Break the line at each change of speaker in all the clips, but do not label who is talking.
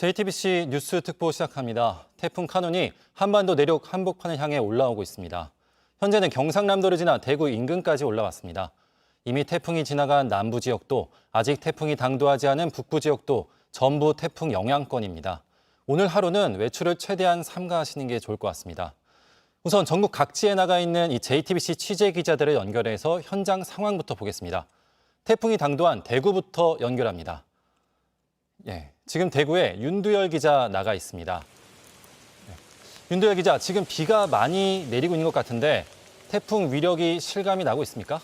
JTBC 뉴스 특보 시작합니다. 태풍 카눈이 한반도 내륙 한복판을 향해 올라오고 있습니다. 현재는 경상남도를 지나 대구 인근까지 올라왔습니다. 이미 태풍이 지나간 남부 지역도 아직 태풍이 당도하지 않은 북부 지역도 전부 태풍 영향권입니다. 오늘 하루는 외출을 최대한 삼가하시는 게 좋을 것 같습니다. 우선 전국 각지에 나가 있는 이 JTBC 취재 기자들을 연결해서 현장 상황부터 보겠습니다. 태풍이 당도한 대구부터 연결합니다. 지금 대구에 윤두열 기자 나가 있습니다. 윤두열 기자, 지금 비가 많이 내리고 있는 것 같은데 태풍 위력이 실감이 나고 있습니까?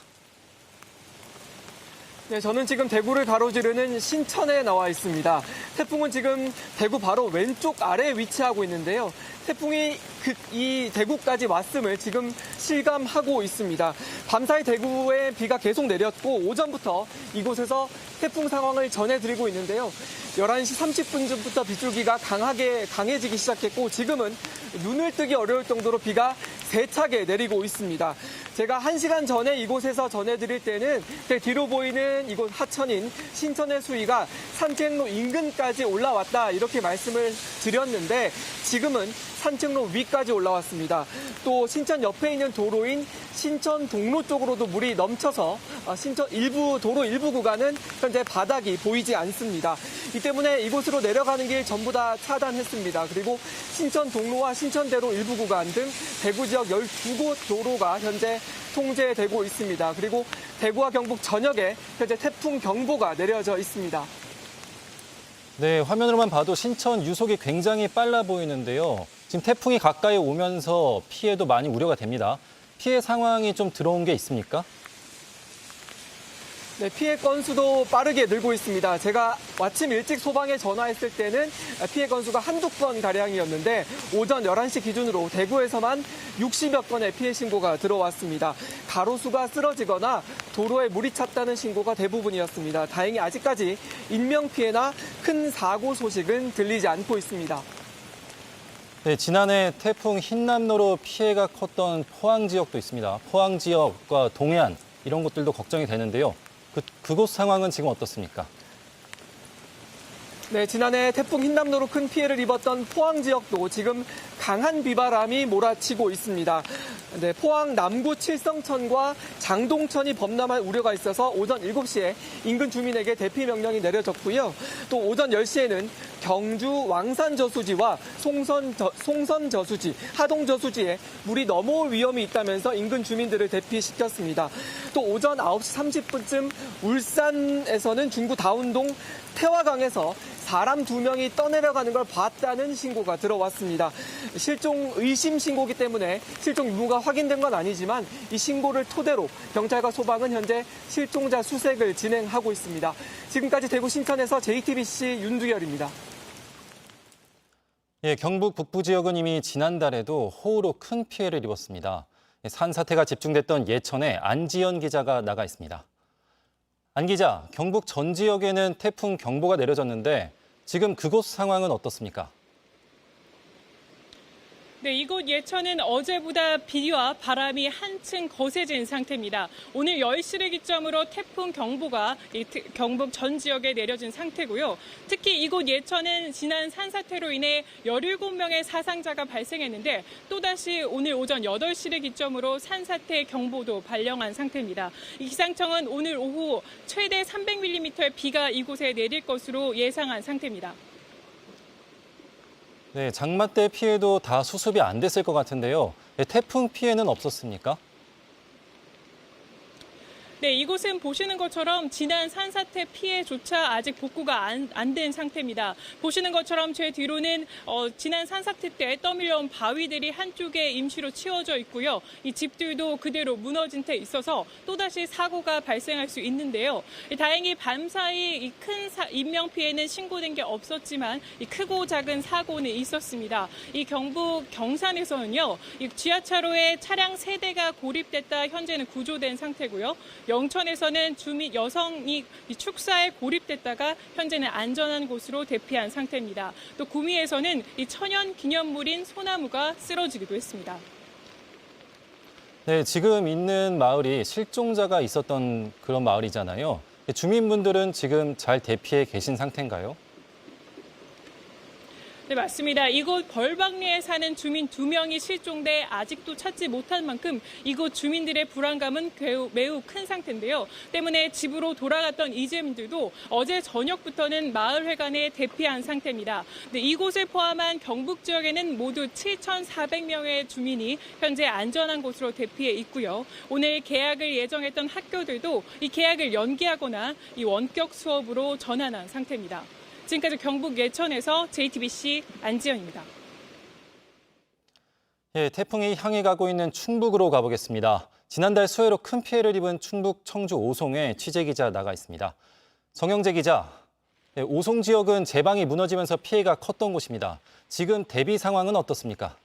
네, 저는 지금 대구를 가로지르는 신천에 나와 있습니다. 태풍은 지금 대구 바로 왼쪽 아래에 위치하고 있는데요. 태풍이 이 대구까지 왔음을 지금 실감하고 있습니다. 밤사이 대구에 비가 계속 내렸고 오전부터 이곳에서 태풍 상황을 전해드리고 있는데요. 11시 30분쯤부터 빗줄기가 강해지기 시작했고 지금은 눈을 뜨기 어려울 정도로 비가 세차게 내리고 있습니다. 제가 1시간 전에 이곳에서 전해드릴 때는 뒤로 보이는 이곳 하천인 신천의 수위가 산책로 인근까지 올라왔다 이렇게 말씀을 드렸는데 지금은 산책로 위까지 올라왔습니다. 또 신천 옆에 있는 도로인 신천 동로 쪽으로도 물이 넘쳐서 신천 도로 일부 구간은 현재 바닥이 보이지 않습니다. 이 때문에 이곳으로 내려가는 길 전부 다 차단했습니다. 그리고 신천 동로와 신천대로 일부 구간 등 대구 지역 12곳 도로가 현재 통제되고 있습니다. 그리고 대구와 경북 전역에 현재 태풍 경보가 내려져 있습니다.
네, 화면으로만 봐도 신천 유속이 굉장히 빨라 보이는데요. 지금 태풍이 가까이 오면서 피해도 많이 우려가 됩니다. 피해 상황이 좀 들어온 게 있습니까?
네, 피해 건수도 빠르게 늘고 있습니다. 제가 아침 일찍 소방에 전화했을 때는 피해 건수가 한두 건 가량이었는데 오전 11시 기준으로 대구에서만 60여 건의 피해 신고가 들어왔습니다. 가로수가 쓰러지거나 도로에 물이 찼다는 신고가 대부분이었습니다. 다행히 아직까지 인명피해나 큰 사고 소식은 들리지 않고 있습니다.
네, 지난해 태풍 흰남노로 피해가 컸던 포항 지역도 있습니다. 포항 지역과 동해안 이런 곳들도 걱정이 되는데요. 그곳 상황은 지금 어떻습니까?
네, 지난해 태풍 흰남노로 큰 피해를 입었던 포항 지역도 지금 강한 비바람이 몰아치고 있습니다. 네, 포항 남구 칠성천과 장동천이 범람할 우려가 있어서 오전 7시에 인근 주민에게 대피 명령이 내려졌고요. 또 오전 10시에는 경주 왕산저수지와 송선저수지, 하동저수지에 물이 넘어올 위험이 있다면서 인근 주민들을 대피시켰습니다. 또 오전 9시 30분쯤 울산에서는 중구 다운동 태화강에서 사람 2명이 떠내려가는 걸 봤다는 신고가 들어왔습니다. 실종 의심 신고기 때문에 실종 유무가 확인된 건 아니지만 이 신고를 토대로 경찰과 소방은 현재 실종자 수색을 진행하고 있습니다. 지금까지 대구 신천에서 JTBC 윤두열입니다.
경북 북부 지역은 이미 지난달에도 호우로 큰 피해를 입었습니다. 산사태가 집중됐던 예천에 안지연 기자가 나가 있습니다. 안 기자, 경북 전 지역에는 태풍 경보가 내려졌는데 지금 그곳 상황은 어떻습니까?
네, 이곳 예천은 어제보다 비와 바람이 한층 거세진 상태입니다. 오늘 10시를 기점으로 태풍 경보가 경북 전 지역에 내려진 상태고요. 특히 이곳 예천은 지난 산사태로 인해 17명의 사상자가 발생했는데 또다시 오늘 오전 8시를 기점으로 산사태 경보도 발령한 상태입니다. 기상청은 오늘 오후 최대 300mm의 비가 이곳에 내릴 것으로 예상한 상태입니다.
네, 장마 때 피해도 다 수습이 안 됐을 것 같은데요. 태풍 피해는 없었습니까?
네, 이곳은 보시는 것처럼 지난 산사태 피해조차 아직 복구가 안 된 상태입니다. 보시는 것처럼 제 뒤로는 지난 산사태 때 떠밀려온 바위들이 한쪽에 임시로 치워져 있고요. 이 집들도 그대로 무너진 채 있어서 또다시 사고가 발생할 수 있는데요. 다행히 밤사이 이 큰 인명피해는 신고된 게 없었지만 이 크고 작은 사고는 있었습니다. 이 경북 경산에서는요, 이 지하차로에 차량 3대가 고립됐다 현재는 구조된 상태고요. 영천에서는 주민 여성이 축사에 고립됐다가 현재는 안전한 곳으로 대피한 상태입니다. 또 구미에서는 이 천연 기념물인 소나무가 쓰러지기도 했습니다.
네, 지금 있는 마을이 실종자가 있었던 그런 마을이잖아요. 주민분들은 지금 잘 대피해 계신 상태인가요?
네, 맞습니다. 이곳 벌방리에 사는 주민 2명이 실종돼 아직도 찾지 못한 만큼 이곳 주민들의 불안감은 매우 큰 상태인데요. 때문에 집으로 돌아갔던 이재민들도 어제 저녁부터는 마을회관에 대피한 상태입니다. 네, 이곳을 포함한 경북 지역에는 모두 7,400명의 주민이 현재 안전한 곳으로 대피해 있고요. 오늘 개학을 예정했던 학교들도 이 개학을 연기하거나 이 원격 수업으로 전환한 상태입니다. 지금까지 경북 예천에서 JTBC 안지연입니다.
예, 태풍이 향해 가고 있는 충북으로 가보겠습니다. 지난달 수해로 큰 피해를 입은 충북 청주 오송에 취재기자 나가 있습니다. 정영재 기자, 예, 오송 지역은 제방이 무너지면서 피해가 컸던 곳입니다. 지금 대비 상황은 어떻습니까?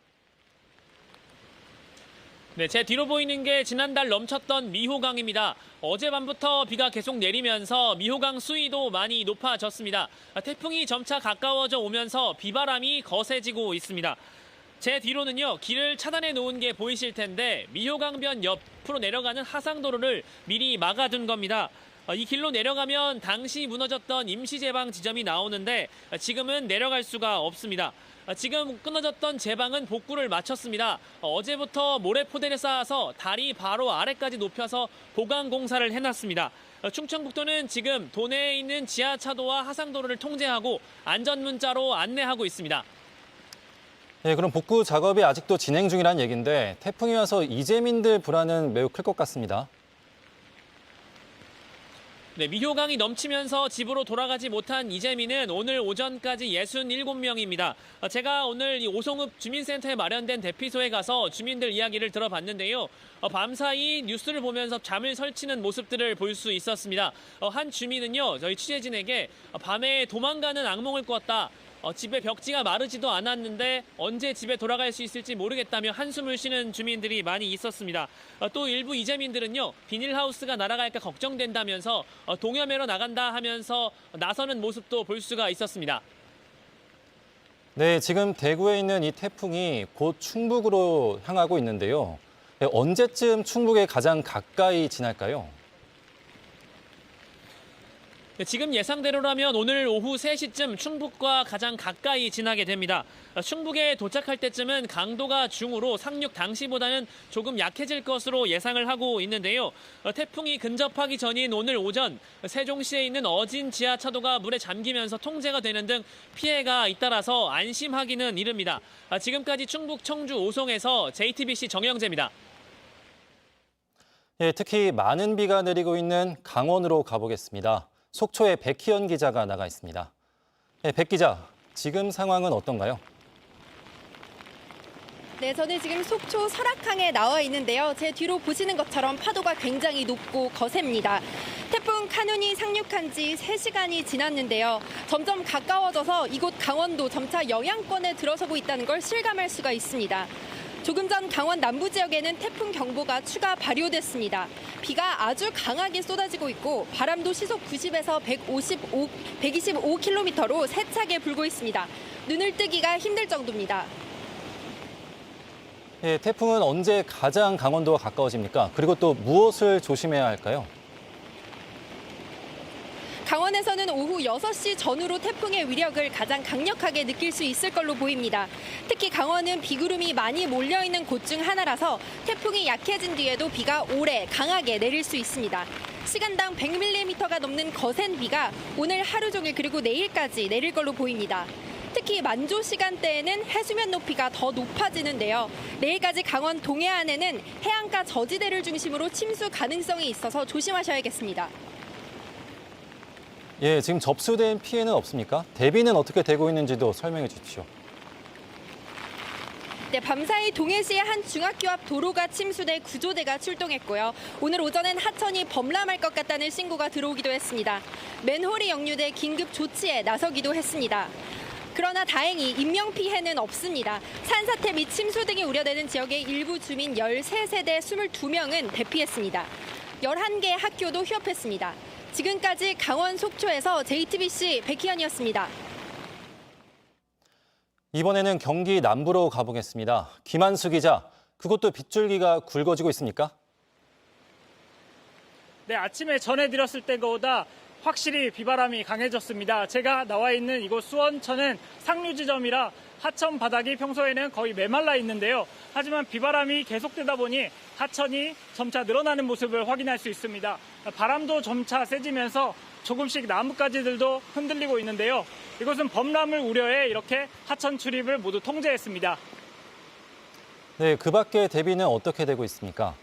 네, 제 뒤로 보이는 게 지난달 넘쳤던 미호강입니다. 어젯밤부터 비가 계속 내리면서 미호강 수위도 많이 높아졌습니다. 태풍이 점차 가까워져 오면서 비바람이 거세지고 있습니다. 제 뒤로는요, 길을 차단해 놓은 게 보이실 텐데 미호강변 옆으로 내려가는 하상도로를 미리 막아둔 겁니다. 이 길로 내려가면 당시 무너졌던 임시제방 지점이 나오는데 지금은 내려갈 수가 없습니다. 지금 끊어졌던 제방은 복구를 마쳤습니다. 어제부터 모래포대를 쌓아서 다리 바로 아래까지 높여서 보강 공사를 해놨습니다. 충청북도는 지금 도내에 있는 지하차도와 하상도로를 통제하고 안전문자로 안내하고 있습니다.
예, 그럼 복구 작업이 아직도 진행 중이라는 얘기인데 태풍이 와서 이재민들 불안은 매우 클 것 같습니다.
네, 미호강이 넘치면서 집으로 돌아가지 못한 이재민은 오늘 오전까지 67명입니다. 제가 오늘 이 오송읍 주민센터에 마련된 대피소에 가서 주민들 이야기를 들어봤는데요. 밤사이 뉴스를 보면서 잠을 설치는 모습들을 볼 수 있었습니다. 한 주민은요, 저희 취재진에게 밤에 도망가는 악몽을 꿨다. 집에 벽지가 마르지도 않았는데 언제 집에 돌아갈 수 있을지 모르겠다며 한숨을 쉬는 주민들이 많이 있었습니다. 또 일부 이재민들은요, 비닐하우스가 날아갈까 걱정된다면서 동여매로 나간다 하면서 나서는 모습도 볼 수가 있었습니다.
네, 지금 대구에 있는 이 태풍이 곧 충북으로 향하고 있는데요. 네, 언제쯤 충북에 가장 가까이 지날까요?
지금 예상대로라면 오늘 오후 3시쯤 충북과 가장 가까이 지나게 됩니다. 충북에 도착할 때쯤은 강도가 중으로 상륙 당시보다는 조금 약해질 것으로 예상을 하고 있는데요. 태풍이 근접하기 전인 오늘 오전 세종시에 있는 어진 지하차도가 물에 잠기면서 통제가 되는 등 피해가 잇따라서 안심하기는 이릅니다. 지금까지 충북 청주 오송에서 JTBC 정영재입니다.
예, 특히 많은 비가 내리고 있는 강원으로 가보겠습니다. 속초에 백희연 기자가 나가 있습니다. 네, 백 기자, 지금 상황은 어떤가요?
네, 저는 지금 속초 설악항에 나와 있는데요. 제 뒤로 보시는 것처럼 파도가 굉장히 높고 거셉니다. 태풍 카눈이 상륙한 지 3시간이 지났는데요. 점점 가까워져서 이곳 강원도 점차 영향권에 들어서고 있다는 걸 실감할 수가 있습니다. 조금 전 강원 남부 지역에는 태풍 경보가 추가 발효됐습니다. 비가 아주 강하게 쏟아지고 있고 바람도 시속 90에서 125km로 세차게 불고 있습니다. 눈을 뜨기가 힘들 정도입니다.
예, 태풍은 언제 가장 강원도와 가까워집니까? 그리고 또 무엇을 조심해야 할까요?
강원에서는 오후 6시 전후로 태풍의 위력을 가장 강력하게 느낄 수 있을 걸로 보입니다. 특히 강원은 비구름이 많이 몰려있는 곳 중 하나라서 태풍이 약해진 뒤에도 비가 오래 강하게 내릴 수 있습니다. 시간당 100mm가 넘는 거센 비가 오늘 하루 종일 그리고 내일까지 내릴 걸로 보입니다. 특히 만조 시간대에는 해수면 높이가 더 높아지는데요. 내일까지 강원 동해안에는 해안가 저지대를 중심으로 침수 가능성이 있어서 조심하셔야겠습니다.
예, 지금 접수된 피해는 없습니까? 대비는 어떻게 되고 있는지도 설명해 주십시오.
네, 밤사이 동해시의 한 중학교 앞 도로가 침수돼 구조대가 출동했고요. 오늘 오전엔 하천이 범람할 것 같다는 신고가 들어오기도 했습니다. 맨홀이 역류돼 긴급 조치에 나서기도 했습니다. 그러나 다행히 인명피해는 없습니다. 산사태 및 침수 등이 우려되는 지역의 일부 주민 13세대 22명은 대피했습니다. 11개의 학교도 휴업했습니다. 지금까지 강원 속초에서 JTBC 백희연이었습니다.
이번에는 경기 남부로 가보겠습니다. 김한수 기자, 그곳도 빗줄기가 굵어지고 있습니까?
네, 아침에 전해드렸을 때보다 확실히 비바람이 강해졌습니다. 제가 나와 있는 이곳 수원천은 상류 지점이라 하천 바닥이 평소에는 거의 메말라 있는데요. 하지만 비바람이 계속되다 보니 하천이 점차 늘어나는 모습을 확인할 수 있습니다. 바람도 점차 세지면서 조금씩 나뭇가지들도 흔들리고 있는데요. 이곳은 범람을 우려해 이렇게 하천 출입을 모두 통제했습니다.
네, 그 밖에 대비는 어떻게 되고 있습니까?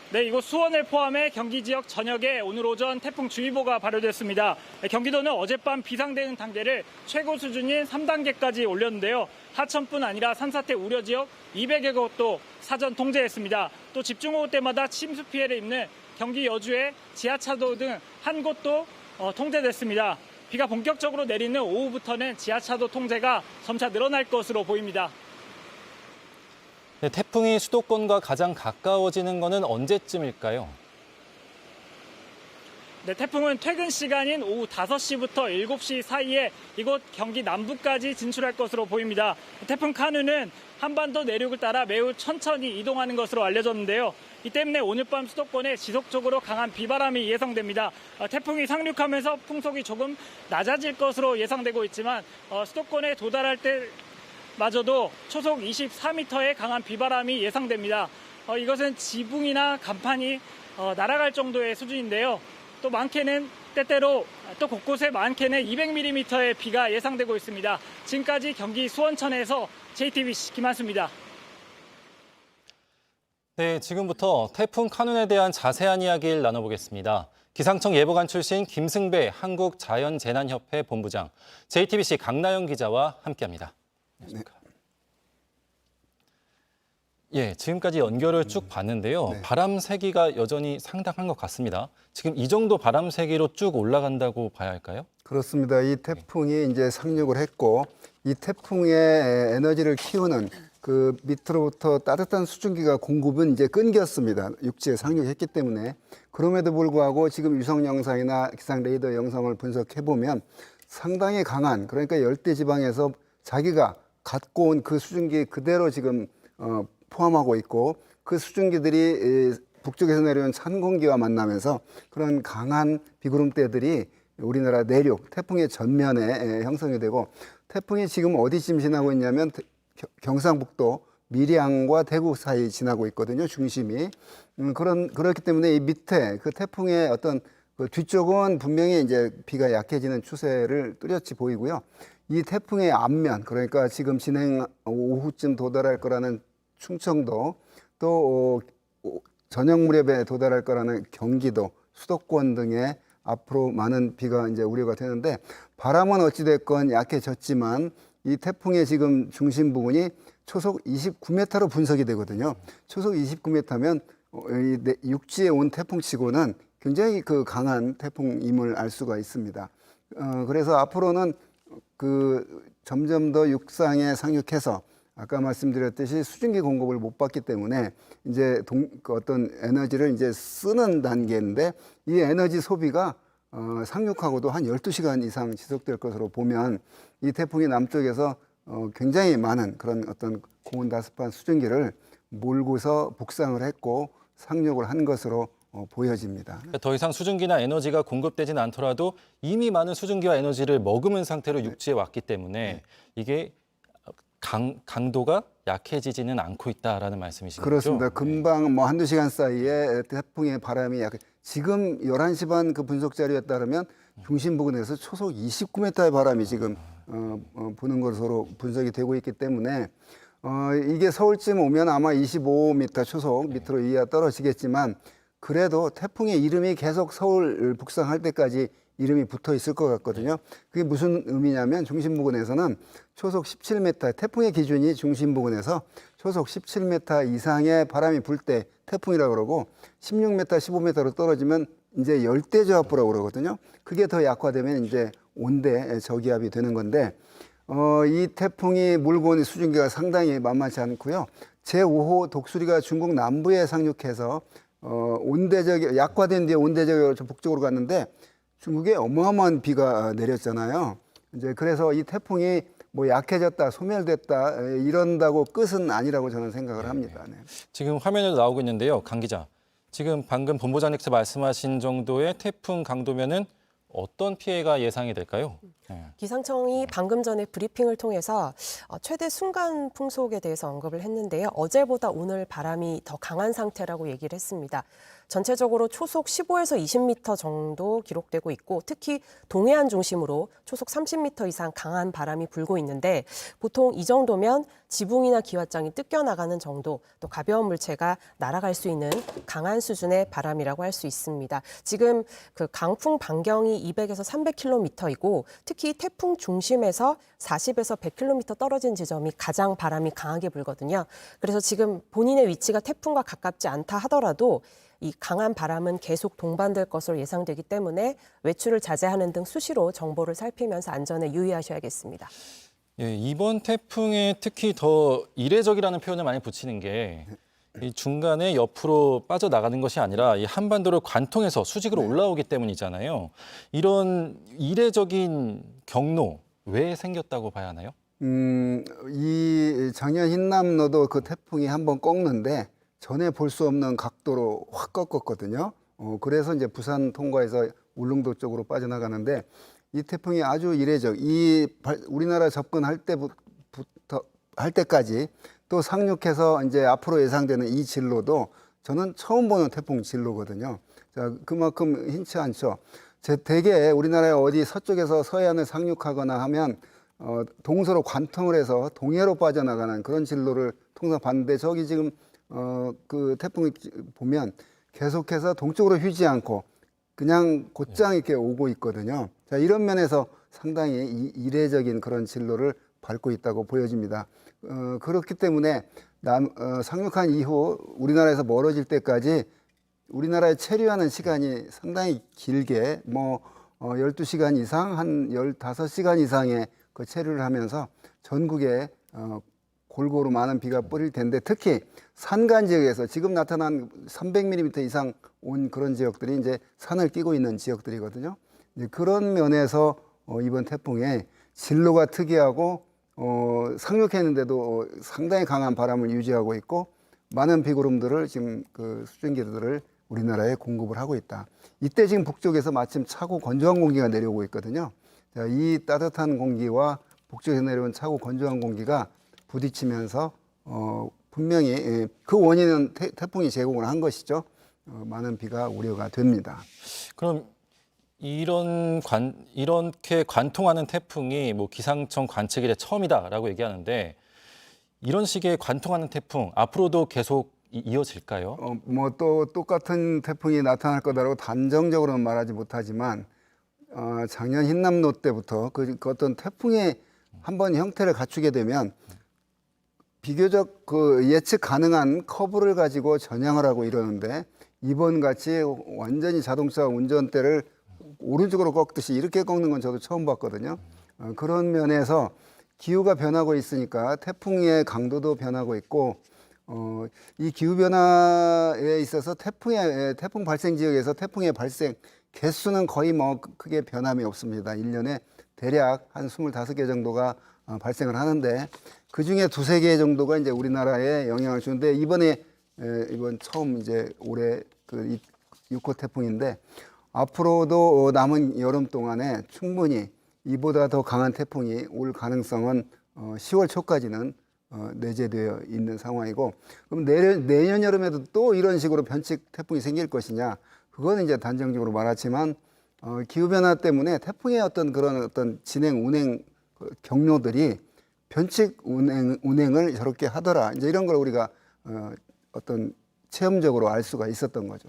네, 이곳 수원을 포함해 경기 지역 전역에 오늘 오전 태풍 주의보가 발효됐습니다. 경기도는 어젯밤 비상 대응 단계를 최고 수준인 3단계까지 올렸는데요. 하천뿐 아니라 산사태 우려 지역 200여 곳도 사전 통제했습니다. 또 집중호우 때마다 침수 피해를 입는 경기 여주의 지하차도 등 한 곳도 통제됐습니다. 비가 본격적으로 내리는 오후부터는 지하차도 통제가 점차 늘어날 것으로 보입니다.
네, 태풍이 수도권과 가장 가까워지는 것은 언제쯤일까요?
네, 태풍은 퇴근 시간인 오후 5시부터 7시 사이에 이곳 경기 남부까지 진출할 것으로 보입니다. 태풍 카누는 한반도 내륙을 따라 매우 천천히 이동하는 것으로 알려졌는데요. 이 때문에 오늘 밤 수도권에 지속적으로 강한 비바람이 예상됩니다. 태풍이 상륙하면서 풍속이 조금 낮아질 것으로 예상되고 있지만 수도권에 도달할 때 마저도 초속 24m의 강한 비바람이 예상됩니다. 이것은 지붕이나 간판이 날아갈 정도의 수준인데요. 또 많게는 때때로 또 곳곳에 많게는 200mm의 비가 예상되고 있습니다. 지금까지 경기 수원천에서 JTBC 김한수입니다.
네, 지금부터 태풍 카눈에 대한 자세한 이야기를 나눠보겠습니다. 기상청 예보관 출신 김승배 한국자연재난협회 본부장, JTBC 강나영 기자와 함께합니다. 안녕하십니까. 예, 지금까지 연결을 쭉 봤는데요.
네.
바람 세기가 여전히 상당한 것 같습니다. 지금 이 정도 바람 세기로 쭉 올라간다고 봐야 할까요?
그렇습니다. 이 태풍이 이제 상륙을 했고 이 태풍의 에너지를 키우는 그 밑으로부터 따뜻한 수증기가 공급은 이제 끊겼습니다. 육지에 상륙했기 때문에. 그럼에도 불구하고 지금 위성 영상이나 기상 레이더 영상을 분석해 보면 상당히 강한, 그러니까 열대 지방에서 자기가 갖고 온 그 수증기 그대로 지금 포함하고 있고, 그 수증기들이 북쪽에서 내려온 찬 공기와 만나면서 그런 강한 비구름대들이 우리나라 내륙 태풍의 전면에 형성이 되고, 태풍이 지금 어디쯤 지나고 있냐면 경상북도 밀양과 대구 사이 지나고 있거든요, 중심이. 그렇기 때문에 이 밑에 그 태풍의 어떤 그 뒤쪽은 분명히 이제 비가 약해지는 추세를 뚜렷이 보이고요. 이 태풍의 앞면, 그러니까 지금 진행 오후쯤 도달할 거라는 충청도, 또 저녁 무렵에 도달할 거라는 경기도, 수도권 등에 앞으로 많은 비가 이제 우려가 되는데, 바람은 어찌됐건 약해졌지만 이 태풍의 지금 중심 부근이 초속 29m로 분석이 되거든요. 초속 29m면 육지에 온 태풍치고는 굉장히 그 강한 태풍임을 알 수가 있습니다. 그래서 앞으로는 그 점점 더 육상에 상륙해서 아까 말씀드렸듯이 수증기 공급을 못 받기 때문에 이제 그 어떤 에너지를 이제 쓰는 단계인데, 이 에너지 소비가 상륙하고도 한 12시간 이상 지속될 것으로 보면 이 태풍이 남쪽에서 굉장히 많은 그런 어떤 고온다습한 수증기를 몰고서 북상을 했고 상륙을 한 것으로 보여집니다.
더 이상 수증기나 에너지가 공급되진 않더라도 이미 많은 수증기와 에너지를 머금은 상태로 육지에 왔기 때문에 이게 강도가 약해지지는 않고 있다라는 말씀이신 거죠?
그렇습니다. 금방 뭐 한두 시간 사이에 태풍의 바람이 지금 11시 반 그 분석 자료에 따르면 중심 부근에서 초속 29m의 바람이 지금 부는 것으로 분석이 되고 있기 때문에 이게 서울쯤 오면 아마 25m 초속 밑으로 이하 떨어지겠지만, 그래도 태풍의 이름이 계속 서울 북상할 때까지 이름이 붙어 있을 것 같거든요. 그게 무슨 의미냐면 중심 부근에서는 초속 17m, 태풍의 기준이 중심 부근에서 초속 17m 이상의 바람이 불 때 태풍이라고 그러고, 16m, 15m로 떨어지면 이제 열대저하부라고 그러거든요. 그게 더 약화되면 이제 온대 저기압이 되는 건데, 이 태풍이 몰고 온 수증기가 상당히 만만치 않고요. 제5호 독수리가 중국 남부에 상륙해서 약화된 뒤에 온대저기압으로 북쪽으로 갔는데 중국에 어마어마한 비가 내렸잖아요. 이제 그래서 이 태풍이 뭐 약해졌다, 소멸됐다 이런다고 끝은 아니라고 저는 생각을 합니다. 네.
지금 화면에도 나오고 있는데요, 강 기자. 지금 방금 본부장님께서 말씀하신 정도의 태풍 강도면은 어떤 피해가 예상이 될까요?
기상청이 방금 전에 브리핑을 통해서 최대 순간 풍속에 대해서 언급을 했는데요. 어제보다 오늘 바람이 더 강한 상태라고 얘기를 했습니다. 전체적으로 초속 15에서 20m 정도 기록되고 있고 특히 동해안 중심으로 초속 30m 이상 강한 바람이 불고 있는데 보통 이 정도면 지붕이나 기와장이 뜯겨나가는 정도 또 가벼운 물체가 날아갈 수 있는 강한 수준의 바람이라고 할 수 있습니다. 지금 그 강풍 반경이 200에서 300km이고 특히 태풍 중심에서 40에서 100km 떨어진 지점이 가장 바람이 강하게 불거든요. 그래서 지금 본인의 위치가 태풍과 가깝지 않다 하더라도 이 강한 바람은 계속 동반될 것으로 예상되기 때문에 외출을 자제하는 등 수시로 정보를 살피면서 안전에 유의하셔야겠습니다.
예, 이번 태풍에 특히 더 이례적이라는 표현을 많이 붙이는 게 이 중간에 옆으로 빠져나가는 것이 아니라 이 한반도를 관통해서 수직으로 올라오기 때문이잖아요. 이런 이례적인 경로 왜 생겼다고 봐야 하나요?
이 작년 흰남노도 그 태풍이 한번 꺾는데 전에 볼 수 없는 각도로 확 꺾었거든요. 그래서 이제 부산 통과해서 울릉도 쪽으로 빠져나가는데 이 태풍이 아주 이례적. 우리나라 접근할 때까지 또 상륙해서 이제 앞으로 예상되는 이 진로도 저는 처음 보는 태풍 진로거든요. 자, 그만큼 흔치 않죠. 대개 우리나라의 어디 서쪽에서 서해안을 상륙하거나 하면 동서로 관통을 해서 동해로 빠져나가는 그런 진로를 통상 봤는데 저기 지금 그 태풍을 보면 계속해서 동쪽으로 휘지 않고 그냥 곧장 이렇게 오고 있거든요. 자, 이런 면에서 상당히 이례적인 그런 진로를 밟고 있다고 보여집니다. 그렇기 때문에 상륙한 이후 우리나라에서 멀어질 때까지 우리나라에 체류하는 시간이 상당히 길게 12시간 이상, 한 15시간 이상의 그 체류를 하면서 전국에 골고루 많은 비가 뿌릴 텐데 특히 산간 지역에서 지금 나타난 300mm 이상 온 그런 지역들이 이제 산을 끼고 있는 지역들이거든요. 이제 그런 면에서 이번 태풍의 진로가 특이하고 상륙했는데도 상당히 강한 바람을 유지하고 있고 많은 비구름들을 지금 그 수증기들을 우리나라에 공급을 하고 있다. 이때 지금 북쪽에서 마침 차고 건조한 공기가 내려오고 있거든요. 자, 이 따뜻한 공기와 북쪽에서 내려온 차고 건조한 공기가 부딪히면서 분명히 그 원인은 태풍이 제공을 한 것이죠. 많은 비가 우려가 됩니다.
그럼 이렇게 관통하는 태풍이 기상청 관측 이래 처음이다라고 얘기하는데 이런 식의 관통하는 태풍 앞으로도 계속 이어질까요?
또 똑같은 태풍이 나타날 거다라고 단정적으로는 말하지 못하지만 작년 흰남노 때부터 그 어떤 태풍의 한번 형태를 갖추게 되면 비교적 그 예측 가능한 커브를 가지고 전향을 하고 이러는데 이번 같이 완전히 자동차 운전대를 오른쪽으로 꺾듯이 이렇게 꺾는 건 저도 처음 봤거든요. 그런 면에서 기후가 변하고 있으니까 태풍의 강도도 변하고 있고 이 기후 변화에 있어서 태풍 발생 지역에서 태풍의 발생 개수는 거의 크게 변함이 없습니다. 1년에 대략 한 25개 정도가 발생을 하는데 그중에 두세 개 정도가 이제 우리나라에 영향을 주는데 이번 처음 이제 올해 그 6호 태풍인데 앞으로도 남은 여름 동안에 충분히 이보다 더 강한 태풍이 올 가능성은 10월 초까지는 내재되어 있는 상황이고 그럼 내년 여름에도 또 이런 식으로 변칙 태풍이 생길 것이냐 그거는 이제 단정적으로 말하지만 기후 변화 때문에 태풍의 그런 진행 운행 경로들이 변칙 운행을 저렇게 하더라 이제 이런 걸 우리가 체험적으로 알 수가 있었던 거죠.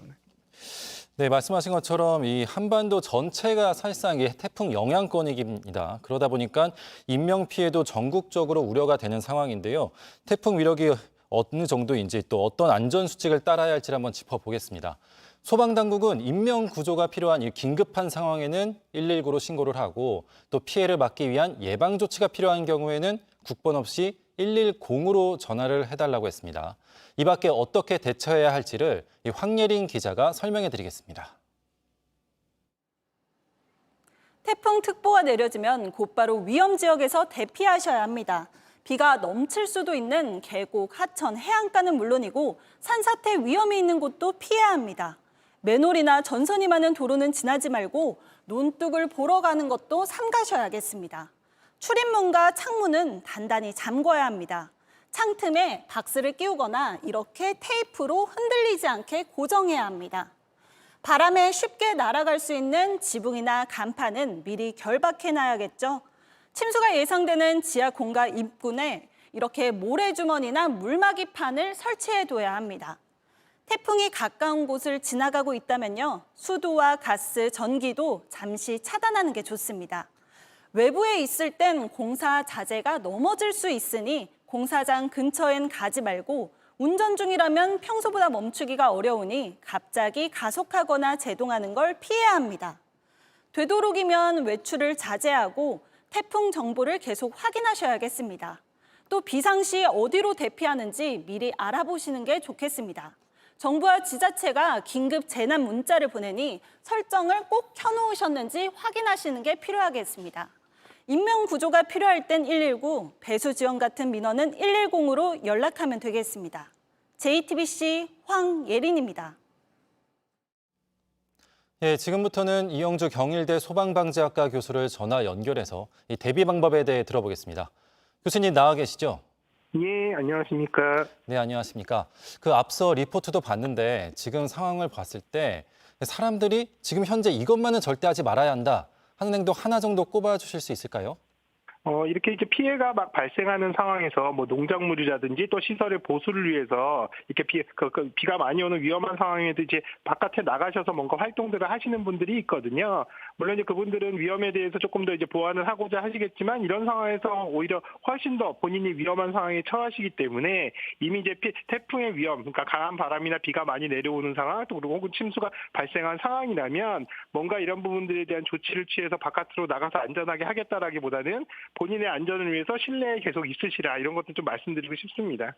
네, 말씀하신 것처럼 이 한반도 전체가 사실상 이 태풍 영향권입니다. 그러다 보니까 인명 피해도 전국적으로 우려가 되는 상황인데요. 태풍 위력이 어느 정도인지 또 어떤 안전 수칙을 따라야 할지 한번 짚어보겠습니다. 소방당국은 인명 구조가 필요한 이 긴급한 상황에는 119로 신고를 하고 또 피해를 막기 위한 예방 조치가 필요한 경우에는 국번 없이 110으로 전화를 해달라고 했습니다. 이 밖에 어떻게 대처해야 할지를 황예린 기자가 설명해 드리겠습니다.
태풍특보가 내려지면 곧바로 위험 지역에서 대피하셔야 합니다. 비가 넘칠 수도 있는 계곡, 하천, 해안가는 물론이고 산사태 위험이 있는 곳도 피해야 합니다. 맨홀이나 전선이 많은 도로는 지나지 말고 논둑을 보러 가는 것도 삼가셔야겠습니다. 출입문과 창문은 단단히 잠궈야 합니다. 창틈에 박스를 끼우거나 이렇게 테이프로 흔들리지 않게 고정해야 합니다. 바람에 쉽게 날아갈 수 있는 지붕이나 간판은 미리 결박해놔야겠죠. 침수가 예상되는 지하 공간 입구에 이렇게 모래주머니나 물막이판을 설치해둬야 합니다. 태풍이 가까운 곳을 지나가고 있다면요. 수도와 가스, 전기도 잠시 차단하는 게 좋습니다. 외부에 있을 땐 공사 자재가 넘어질 수 있으니 공사장 근처엔 가지 말고 운전 중이라면 평소보다 멈추기가 어려우니 갑자기 가속하거나 제동하는 걸 피해야 합니다. 되도록이면 외출을 자제하고 태풍 정보를 계속 확인하셔야겠습니다. 또 비상시 어디로 대피하는지 미리 알아보시는 게 좋겠습니다. 정부와 지자체가 긴급 재난 문자를 보내니 설정을 꼭 켜놓으셨는지 확인하시는 게 필요하겠습니다. 인명 구조가 필요할 땐 119, 배수 지원 같은 민원은 110으로 연락하면 되겠습니다. JTBC 황예린입니다.
예, 지금부터는 이영주 경일대 소방방재학과 교수를 전화 연결해서 이 대비 방법에 대해 들어보겠습니다. 교수님 나와 계시죠?
예, 안녕하십니까.
네, 안녕하십니까. 그 앞서 리포트도 봤는데 지금 상황을 봤을 때 사람들이 지금 현재 이것만은 절대 하지 말아야 한다 하는 행동 하나 정도 꼽아주실 수 있을까요?
이렇게 이제 피해가 막 발생하는 상황에서 뭐 농작물이라든지 또 시설의 보수를 위해서 이렇게 비가 많이 오는 위험한 상황에도 이제 바깥에 나가셔서 뭔가 활동들을 하시는 분들이 있거든요. 물론 이제 그분들은 위험에 대해서 조금 더 이제 보완을 하고자 하시겠지만 이런 상황에서 오히려 훨씬 더 본인이 위험한 상황에 처하시기 때문에 이미 이제 태풍의 위험, 그러니까 강한 바람이나 비가 많이 내려오는 상황, 또 그리고 혹은 침수가 발생한 상황이라면 뭔가 이런 부분들에 대한 조치를 취해서 바깥으로 나가서 안전하게 하겠다라기보다는 본인의 안전을 위해서 실내에 계속 있으시라 이런 것도 좀 말씀드리고 싶습니다.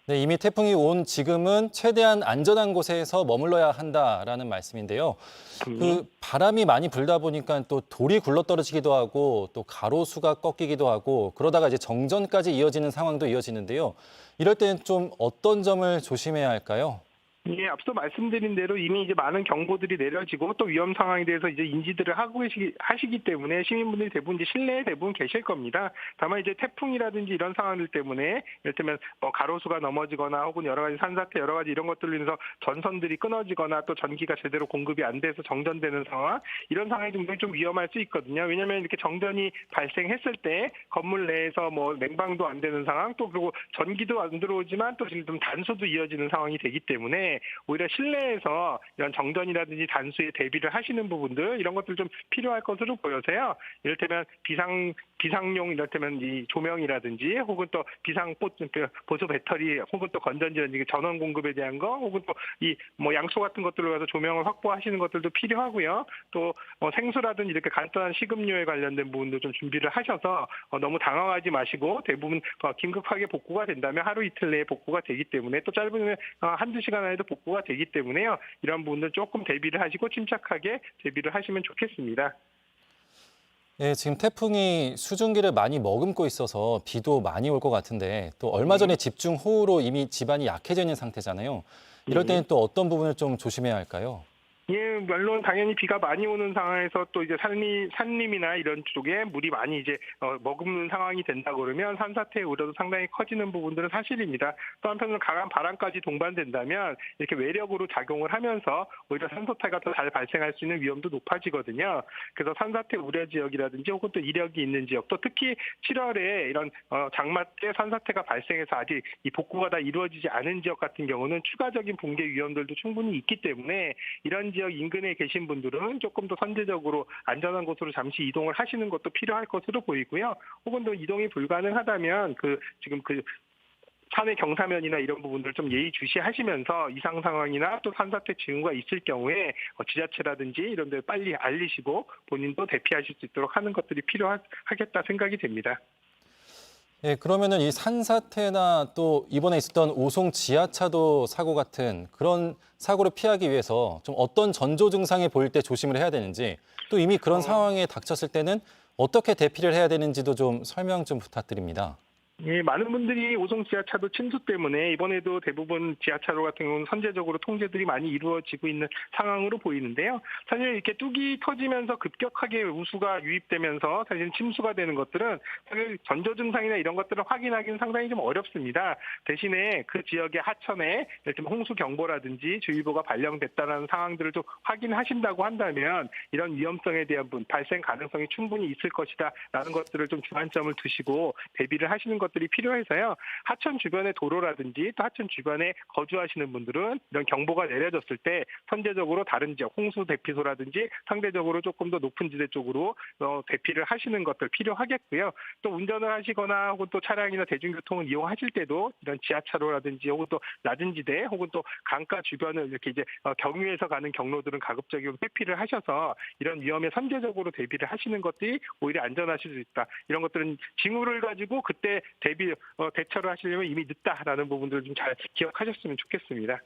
네, 이미 태풍이 온 지금은 최대한 안전한 곳에서 머물러야 한다라는 말씀인데요. 그 바람이 많이 불다 보니까 또 돌이 굴러떨어지기도 하고 또 가로수가 꺾이기도 하고 그러다가 이제 정전까지 이어지는 상황도 이어지는데요. 이럴 때는 좀 어떤 점을 조심해야 할까요?
예, 앞서 말씀드린 대로 이미 이제 많은 경보들이 내려지고 또 위험 상황에 대해서 이제 인지들을 하시기 때문에 시민분들이 대부분 이제 실내에 대부분 계실 겁니다. 다만 이제 태풍이라든지 이런 상황들 때문에 이를테면 뭐 가로수가 넘어지거나 혹은 여러 가지 산사태 여러 가지 이런 것들로 인해서 전선들이 끊어지거나 또 전기가 제대로 공급이 안 돼서 정전되는 상황 이런 상황이 좀 위험할 수 있거든요. 왜냐하면 이렇게 정전이 발생했을 때 건물 내에서 뭐 냉방도 안 되는 상황 또 그리고 전기도 안 들어오지만 또 지금 단수도 이어지는 상황이 되기 때문에 오히려 실내에서 이런 정전이라든지 단수에 대비를 하시는 부분들 이런 것들 좀 필요할 것으로 보여서요. 이를테면 비상용 이를테면 이 조명이라든지 혹은 또 보수 배터리 혹은 또 건전지라든지 전원 공급에 대한 거 혹은 또 이 뭐 양초 같은 것들로 해서 조명을 확보하시는 것들도 필요하고요. 또 생수라든지 이렇게 간단한 식음료에 관련된 부분도 좀 준비를 하셔서 너무 당황하지 마시고 대부분 긴급하게 복구가 된다면 하루 이틀 내에 복구가 되기 때문에 또 짧으면 한두 시간 안에도 복구가 되기 때문에요. 이런 부분들 조금 대비를 하시고 침착하게 대비를 하시면 좋겠습니다.
예, 지금 태풍이 수증기를 많이 머금고 있어서 비도 많이 올 것 같은데 또 얼마 전에 집중호우로 이미 집안이 약해져 있는 상태잖아요. 이럴 때는 또 어떤 부분을 좀 조심해야 할까요?
예, 물론 당연히 비가 많이 오는 상황에서 또 이제 산림이나 이런 쪽에 물이 많이 이제 머금는 상황이 된다 그러면 산사태의 우려도 상당히 커지는 부분들은 사실입니다. 또 한편으로 강한 바람까지 동반된다면 이렇게 외력으로 작용을 하면서 오히려 산사태가 더 잘 발생할 수 있는 위험도 높아지거든요. 그래서 산사태 우려 지역이라든지 혹은 또 이력이 있는 지역, 또 특히 7월에 이런 장마 때 산사태가 발생해서 아직 이 복구가 다 이루어지지 않은 지역 같은 경우는 추가적인 붕괴 위험들도 충분히 있기 때문에 이런 지역 인근에 계신 분들은 조금 더 선제적으로 안전한 곳으로 잠시 이동을 하시는 것도 필요할 것으로 보이고요. 혹은 또 이동이 불가능하다면 지금 산의 경사면이나 이런 부분들 좀 예의주시하시면서 이상 상황이나 또 산사태 징후가 있을 경우에 지자체라든지 이런 데 빨리 알리시고 본인도 대피하실 수 있도록 하는 것들이 필요하겠다 생각이 됩니다.
예, 그러면은 이 산사태나 또 이번에 있었던 오송 지하차도 사고 같은 그런 사고를 피하기 위해서 좀 어떤 전조 증상이 보일 때 조심을 해야 되는지 또 이미 그런 상황에 닥쳤을 때는 어떻게 대피를 해야 되는지도 좀 설명 좀 부탁드립니다.
예, 많은 분들이 오송 지하차도 침수 때문에 이번에도 대부분 지하차로 같은 경우는 선제적으로 통제들이 많이 이루어지고 있는 상황으로 보이는데요. 사실 이렇게 뚝이 터지면서 급격하게 우수가 유입되면서 사실 침수가 되는 것들은 사실 전조 증상이나 이런 것들을 확인하기는 상당히 좀 어렵습니다. 대신에 그 지역의 하천에 예를 들면 홍수 경보라든지 주의보가 발령됐다는 상황들을 좀 확인하신다고 한다면 이런 위험성에 대한 발생 가능성이 충분히 있을 것이다라는 것들을 좀 주안점을 두시고 대비를 하시는 것들이 필요해서요. 하천 주변의 도로라든지 또 하천 주변에 거주하시는 분들은 이런 경보가 내려졌을 때 선제적으로 다른 지역 홍수 대피소라든지 상대적으로 조금 더 높은 지대 쪽으로 대피를 하시는 것들 필요하겠고요. 또 운전을 하시거나 혹은 또 차량이나 대중교통을 이용하실 때도 이런 지하차로라든지 혹은 또 낮은 지대 혹은 또 강가 주변을 이렇게 이제 경유해서 가는 경로들은 가급적이면 회피를 하셔서 이런 위험에 선제적으로 대비를 하시는 것들이 오히려 안전하실 수 있다. 이런 것들은 징후를 가지고 그때 대처를 하시려면 이미 늦다라는 부분들을 좀 잘 기억하셨으면 좋겠습니다.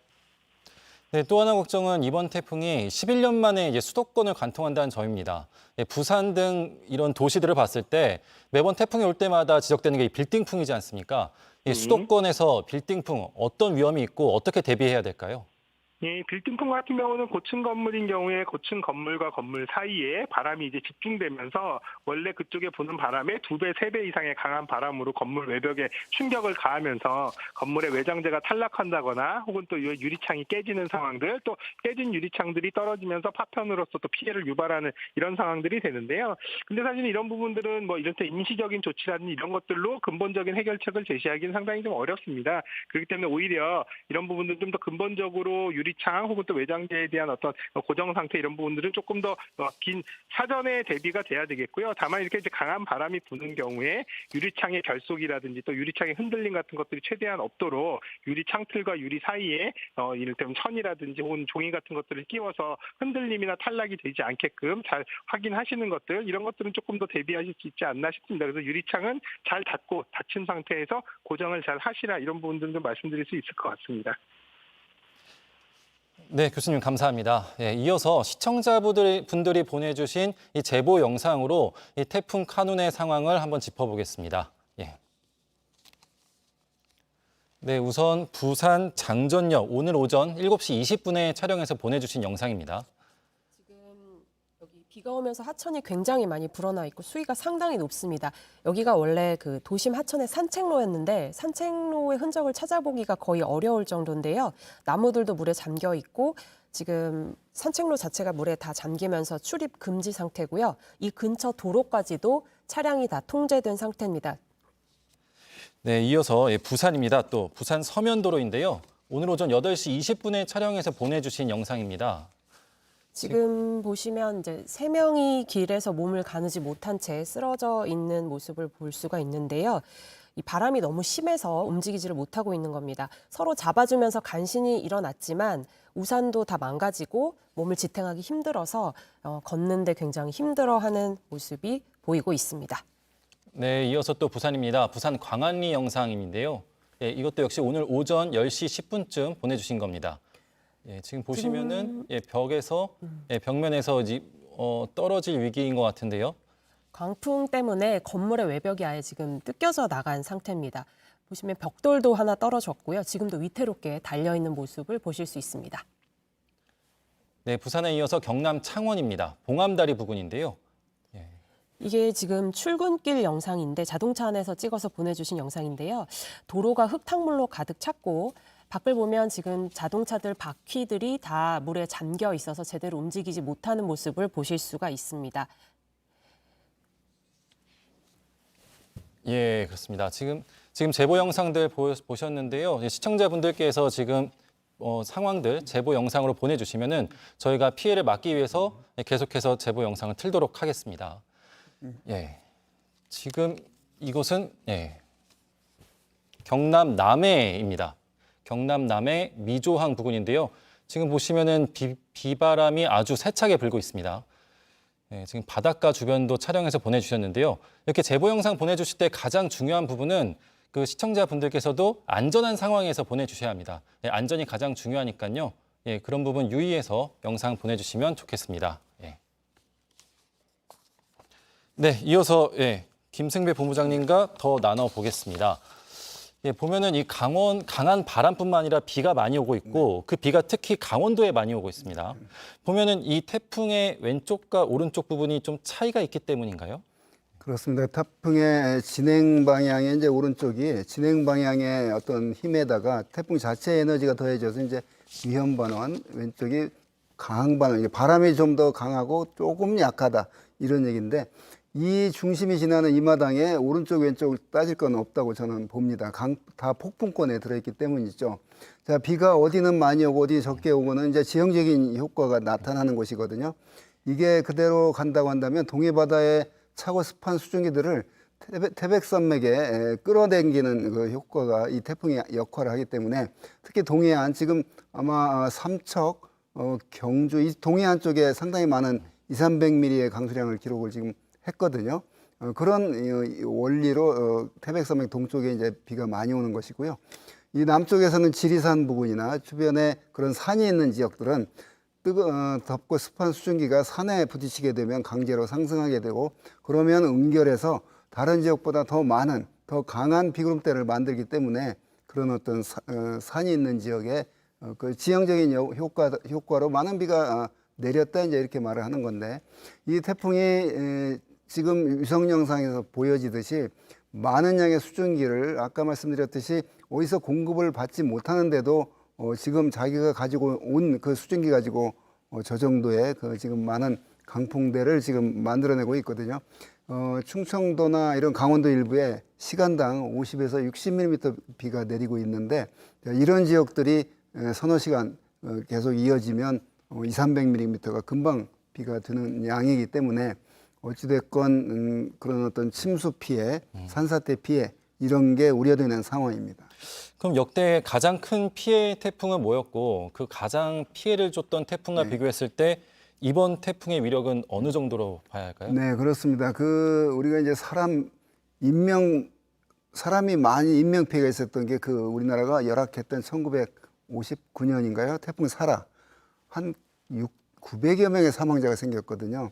네, 또 하나 걱정은 이번 태풍이 11년 만에 이제 수도권을 관통한다는 점입니다. 예, 부산 등 이런 도시들을 봤을 때 매번 태풍이 올 때마다 지적되는 게 이 빌딩풍이지 않습니까? 이 수도권에서 빌딩풍 어떤 위험이 있고 어떻게 대비해야 될까요?
예, 빌딩풍 같은 경우는 고층 건물인 경우에 고층 건물과 건물 사이에 바람이 이제 집중되면서 원래 그쪽에 부는 바람의 2배, 3배 이상의 강한 바람으로 건물 외벽에 충격을 가하면서 건물의 외장재가 탈락한다거나 혹은 또 유리창이 깨지는 상황들, 또 깨진 유리창들이 떨어지면서 파편으로서 또 피해를 유발하는 이런 상황들이 되는데요. 근데 사실 이런 부분들은 뭐 이런 임시적인 조치라든지 이런 것들로 근본적인 해결책을 제시하기는 상당히 좀 어렵습니다. 그렇기 때문에 오히려 이런 부분들 좀 더 근본적으로 유리창 혹은 또 외장재에 대한 어떤 고정 상태 이런 부분들은 조금 더 긴 사전에 대비가 돼야 되겠고요. 다만 이렇게 이제 강한 바람이 부는 경우에 유리창의 결속이라든지 또 유리창의 흔들림 같은 것들이 최대한 없도록 유리창틀과 유리 사이에 이를테면 천이라든지 혹은 종이 같은 것들을 끼워서 흔들림이나 탈락이 되지 않게끔 잘 확인하시는 것들 이런 것들은 조금 더 대비하실 수 있지 않나 싶습니다. 그래서 유리창은 잘 닫고 닫힌 상태에서 고정을 잘 하시라 이런 부분들도 말씀드릴 수 있을 것 같습니다.
네, 교수님 감사합니다. 예, 이어서 시청자분들이 보내주신 이 제보 영상으로 이 태풍 카눈의 상황을 한번 짚어보겠습니다. 예. 네, 우선 부산 장전역 오늘 오전 7시 20분에 촬영해서 보내주신 영상입니다.
비가 오면서 하천이 굉장히 많이 불어나 있고 수위가 상당히 높습니다. 여기가 원래 그 도심 하천의 산책로였는데 산책로의 흔적을 찾아보기가 거의 어려울 정도인데요. 나무들도 물에 잠겨 있고 지금 산책로 자체가 물에 다 잠기면서 출입 금지 상태고요. 이 근처 도로까지도 차량이 다 통제된 상태입니다.
네, 이어서 부산입니다. 또 부산 서면도로인데요. 오늘 오전 8시 20분에 촬영해서 보내주신 영상입니다.
지금 보시면 이제 3명이 길에서 몸을 가누지 못한 채 쓰러져 있는 모습을 볼 수가 있는데요. 이 바람이 너무 심해서 움직이지를 못하고 있는 겁니다. 서로 잡아주면서 간신히 일어났지만 우산도 다 망가지고 몸을 지탱하기 힘들어서 걷는데 굉장히 힘들어하는 모습이 보이고 있습니다.
네, 이어서 또 부산입니다. 부산 광안리 영상인데요. 예, 이것도 역시 오늘 오전 10시 10분쯤 보내주신 겁니다. 예, 지금 보시면은 벽면에서 이제 떨어질 위기인 것 같은데요.
광풍 때문에 건물의 외벽이 아예 지금 뜯겨져 나간 상태입니다. 보시면 벽돌도 하나 떨어졌고요. 지금도 위태롭게 달려있는 모습을 보실 수 있습니다.
네, 부산에 이어서 경남 창원입니다. 봉암다리 부근인데요.
이게 지금 출근길 영상인데 자동차 안에서 찍어서 보내주신 영상인데요. 도로가 흙탕물로 가득 찼고 밖을 보면 지금 자동차들 바퀴들이 다 물에 잠겨 있어서 제대로 움직이지 못하는 모습을 보실 수가 있습니다.
예, 그렇습니다. 지금 제보 영상들 보셨는데요. 시청자분들께서 지금 상황들 제보 영상으로 보내주시면은 저희가 피해를 막기 위해서 계속해서 제보 영상을 틀도록 하겠습니다. 예, 지금 이곳은 경남 남해입니다. 경남 남해 미조항 부근인데요. 지금 보시면은 비바람이 아주 세차게 불고 있습니다. 네, 지금 바닷가 주변도 촬영해서 보내주셨는데요. 이렇게 제보 영상 보내주실 때 가장 중요한 부분은 그 시청자분들께서도 안전한 상황에서 보내주셔야 합니다. 네, 안전이 가장 중요하니까요. 예, 그런 부분 유의해서 영상 보내주시면 좋겠습니다. 예. 네, 이어서 김승배 본부장님과 더 나눠보겠습니다. 예, 보면은 이 강한 바람뿐만 아니라 비가 많이 오고 있고 그 비가 특히 강원도에 많이 오고 있습니다. 보면은 이 태풍의 왼쪽과 오른쪽 부분이 좀 차이가 있기 때문인가요?
그렇습니다. 태풍의 진행 방향의 이제 오른쪽이 진행 방향의 어떤 힘에다가 태풍 자체의 에너지가 더해져서 이제 위험 반원, 왼쪽이 강한 반원, 바람이 좀 더 강하고 조금 약하다 이런 얘기인데 이 중심이 지나는 이 마당에 오른쪽 왼쪽 따질 건 없다고 저는 봅니다. 다 폭풍권에 들어있기 때문이죠. 자, 비가 어디는 많이 오고 어디 적게 오고는 이제 지형적인 효과가 나타나는 곳이거든요. 이게 그대로 간다고 한다면 동해바다의 차고 습한 수증기들을 태백산맥에 끌어당기는 그 효과가 이 태풍이 역할을 하기 때문에 특히 동해안 지금 아마 삼척, 경주 이 동해안 쪽에 상당히 많은 200~300mm의 강수량을 기록을 지금 했거든요. 그런 원리로 태백산맥 동쪽에 이제 비가 많이 오는 것이고요. 이 남쪽에서는 지리산 부근이나 주변에 그런 산이 있는 지역들은 덥고 습한 수증기가 산에 부딪히게 되면 강제로 상승하게 되고 그러면 응결해서 다른 지역보다 더 많은, 더 강한 비구름대를 만들기 때문에 그런 어떤 산이 있는 지역에 그 지형적인 효과로 많은 비가 내렸다 이제 이렇게 말을 하는 건데 이 태풍이 지금 위성 영상에서 보여지듯이 많은 양의 수증기를 아까 말씀드렸듯이 어디서 공급을 받지 못하는데도 지금 자기가 가지고 온 그 수증기 가지고 저 정도의 그 지금 많은 강풍대를 지금 만들어내고 있거든요. 충청도나 이런 강원도 일부에 시간당 50에서 60mm 비가 내리고 있는데 이런 지역들이 서너 시간 계속 이어지면 200~300mm가 금방 비가 드는 양이기 때문에 어찌됐건 그런 어떤 침수 피해, 산사태 피해 이런 게 우려되는 상황입니다.
그럼 역대 가장 큰 피해 태풍은 뭐였고 그 가장 피해를 줬던 태풍과 비교했을 때 이번 태풍의 위력은 어느 정도로 봐야 할까요?
네, 그렇습니다. 우리가 이제 사람이 많이 인명 피해가 있었던 게 우리나라가 열악했던 1959년인가요? 태풍 사라 한 900여 명의 사망자가 생겼거든요.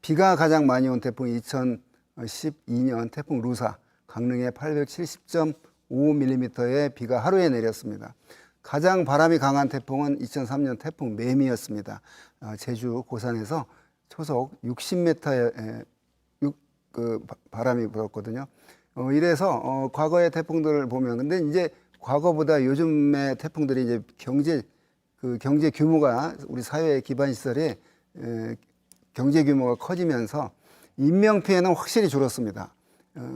비가 가장 많이 온 태풍이 2012년 태풍 루사 강릉에 870.5mm의 비가 하루에 내렸습니다. 가장 바람이 강한 태풍은 2003년 태풍 매미였습니다. 제주 고산에서 초속 60m의 바람이 불었거든요. 이래서 과거의 태풍들을 보면 근데 이제 과거보다 요즘의 태풍들이 이제 경제 규모가 우리 사회의 기반 시설에 경제 규모가 커지면서 인명 피해는 확실히 줄었습니다.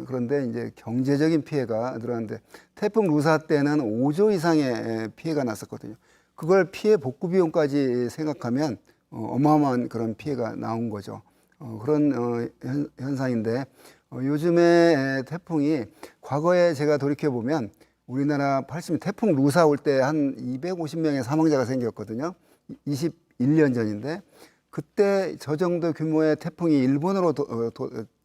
그런데 이제 경제적인 피해가 늘어났는데 태풍 루사 때는 5조 이상의 피해가 났었거든요. 그걸 피해 복구 비용까지 생각하면 어마어마한 그런 피해가 나온 거죠. 그런 현상인데 요즘에 태풍이 과거에 제가 돌이켜 보면 우리나라 80년 태풍 루사 올 때 한 250명의 사망자가 생겼거든요. 21년 전인데 그때 저 정도 규모의 태풍이 일본으로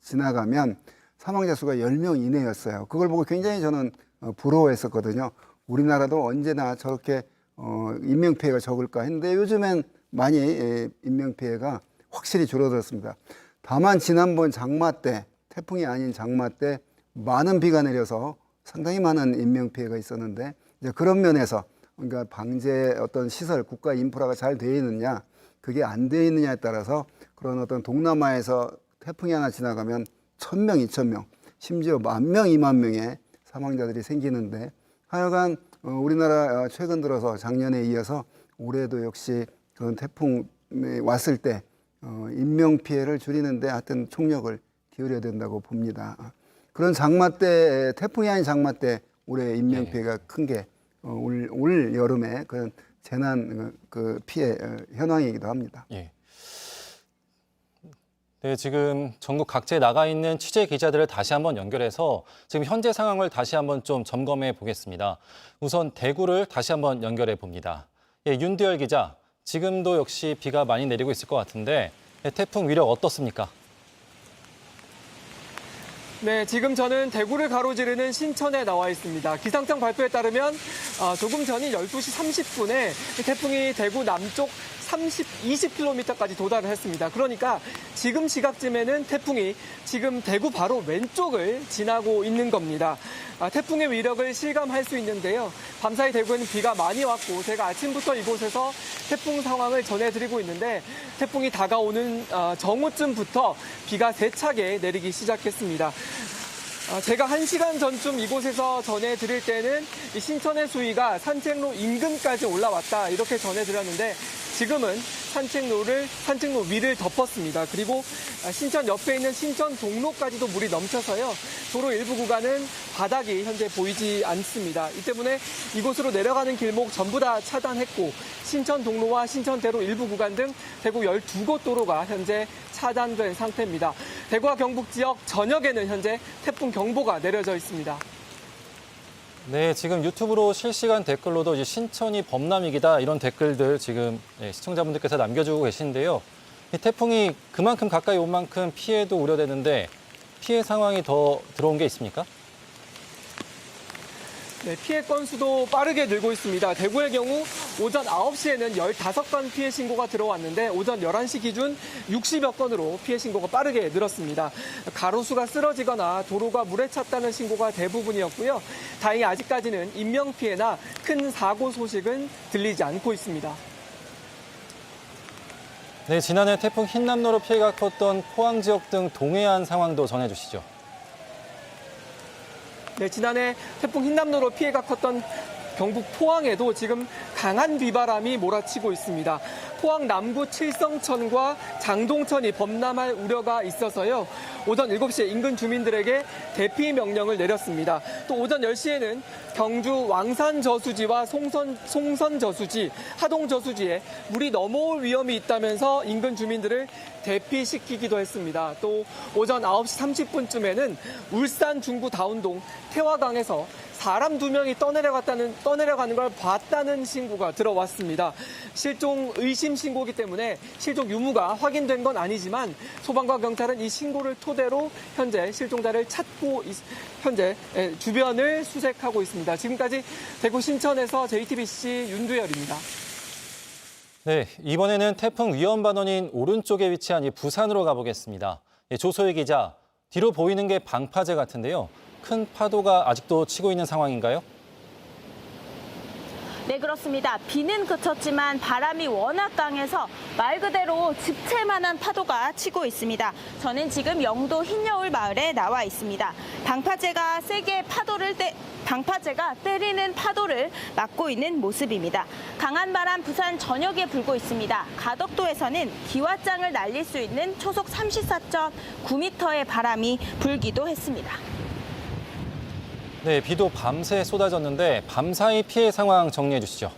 지나가면 사망자 수가 10명 이내였어요. 그걸 보고 굉장히 저는 부러워했었거든요. 우리나라도 언제나 저렇게 인명피해가 적을까 했는데 요즘엔 많이 인명피해가 확실히 줄어들었습니다. 다만 지난번 장마 때, 태풍이 아닌 장마 때 많은 비가 내려서 상당히 많은 인명피해가 있었는데 이제 그런 면에서 그러니까 방제 어떤 시설, 국가 인프라가 잘 되어 있느냐 그게 안 되어 있느냐에 따라서 그런 어떤 동남아에서 태풍이 하나 지나가면 1000명, 2000명, 심지어 10,000명, 20,000명의 사망자들이 생기는데 하여간 우리나라 최근 들어서 작년에 이어서 올해도 역시 그런 태풍이 왔을 때 인명피해를 줄이는데 하여튼 총력을 기울여야 된다고 봅니다. 그런 장마 때, 태풍이 아닌 장마 때 올해 인명피해가 큰 게 올 여름에 그런 재난 피해 현황이기도 합니다.
예. 네, 지금 전국 각지에 나가 있는 취재 기자들을 다시 한번 연결해서 지금 현재 상황을 다시 한번 좀 점검해 보겠습니다. 우선 대구를 다시 한번 연결해 봅니다. 예, 윤두열 기자, 지금도 역시 비가 많이 내리고 있을 것 같은데 태풍 위력 어떻습니까?
네, 지금 저는 대구를 가로지르는 신천에 나와 있습니다. 기상청 발표에 따르면 조금 전인 12시 30분에 태풍이 대구 남쪽 20km까지 도달을 했습니다. 그러니까 지금 시각쯤에는 태풍이 지금 대구 바로 왼쪽을 지나고 있는 겁니다. 태풍의 위력을 실감할 수 있는데요. 밤사이 대구에는 비가 많이 왔고 제가 아침부터 이곳에서 태풍 상황을 전해드리고 있는데 태풍이 다가오는 정오쯤부터 비가 세차게 내리기 시작했습니다. 제가 1시간 전쯤 이곳에서 전해드릴 때는 이 신천의 수위가 산책로 인근까지 올라왔다 이렇게 전해드렸는데 지금은 산책로 위를 덮었습니다. 그리고 신천 옆에 있는 신천 동로까지도 물이 넘쳐서요. 도로 일부 구간은 바닥이 현재 보이지 않습니다. 이 때문에 이곳으로 내려가는 길목 전부 다 차단했고 신천 동로와 신천대로 일부 구간 등 대구 12곳 도로가 현재 차단된 상태입니다. 대구와 경북 지역 전역에는 현재 태풍 경보가 내려져 있습니다.
네, 지금 유튜브로 실시간 댓글로도 이제 신천이 범람위기다 이런 댓글들 지금 시청자분들께서 남겨주고 계신데요. 이 태풍이 그만큼 가까이 온 만큼 피해도 우려되는데 피해 상황이 더 들어온 게 있습니까?
네, 피해 건수도 빠르게 늘고 있습니다. 대구의 경우 오전 9시에는 15건 피해 신고가 들어왔는데 오전 11시 기준 60여 건으로 피해 신고가 빠르게 늘었습니다. 가로수가 쓰러지거나 도로가 물에 찼다는 신고가 대부분이었고요. 다행히 아직까지는 인명피해나 큰 사고 소식은 들리지 않고 있습니다.
네, 지난해 태풍 흰남노로 피해가 컸던 포항 지역 등 동해안 상황도 전해주시죠.
네, 지난해 태풍 흰남노로 피해가 컸던 경북 포항에도 지금 강한 비바람이 몰아치고 있습니다. 포항 남구 칠성천과 장동천이 범람할 우려가 있어서요. 오전 7시에 인근 주민들에게 대피 명령을 내렸습니다. 또 오전 10시에는 경주 왕산저수지와 송선저수지, 하동저수지에 물이 넘어올 위험이 있다면서 인근 주민들을 대피시키기도 했습니다. 또 오전 9시 30분쯤에는 울산 중구 다운동 태화강에서 사람 2명이 떠내려가는 걸 봤다는 신고가 들어왔습니다. 실종 의심 신고이기 때문에 실종 유무가 확인된 건 아니지만 소방과 경찰은 이 신고를 토대로 현재 실종자를 찾고 현재 주변을 수색하고 있습니다. 지금까지 대구 신천에서 JTBC 윤두열입니다.
네, 이번에는 태풍 위험 반원인 오른쪽에 위치한 이 부산으로 가보겠습니다. 조소희 기자, 뒤로 보이는 게 방파제 같은데요. 큰 파도가 아직도 치고 있는 상황인가요?
네, 그렇습니다. 비는 그쳤지만 바람이 워낙 강해서 말 그대로 집채만한 파도가 치고 있습니다. 저는 지금 영도 흰여울 마을에 나와 있습니다. 방파제가 때리는 파도를 막고 있는 모습입니다. 강한 바람 부산 전역에 불고 있습니다. 가덕도에서는 기와장을 날릴 수 있는 초속 34.9m의 바람이 불기도 했습니다.
네, 비도 밤새 쏟아졌는데 밤사이 피해 상황 정리해 주시죠.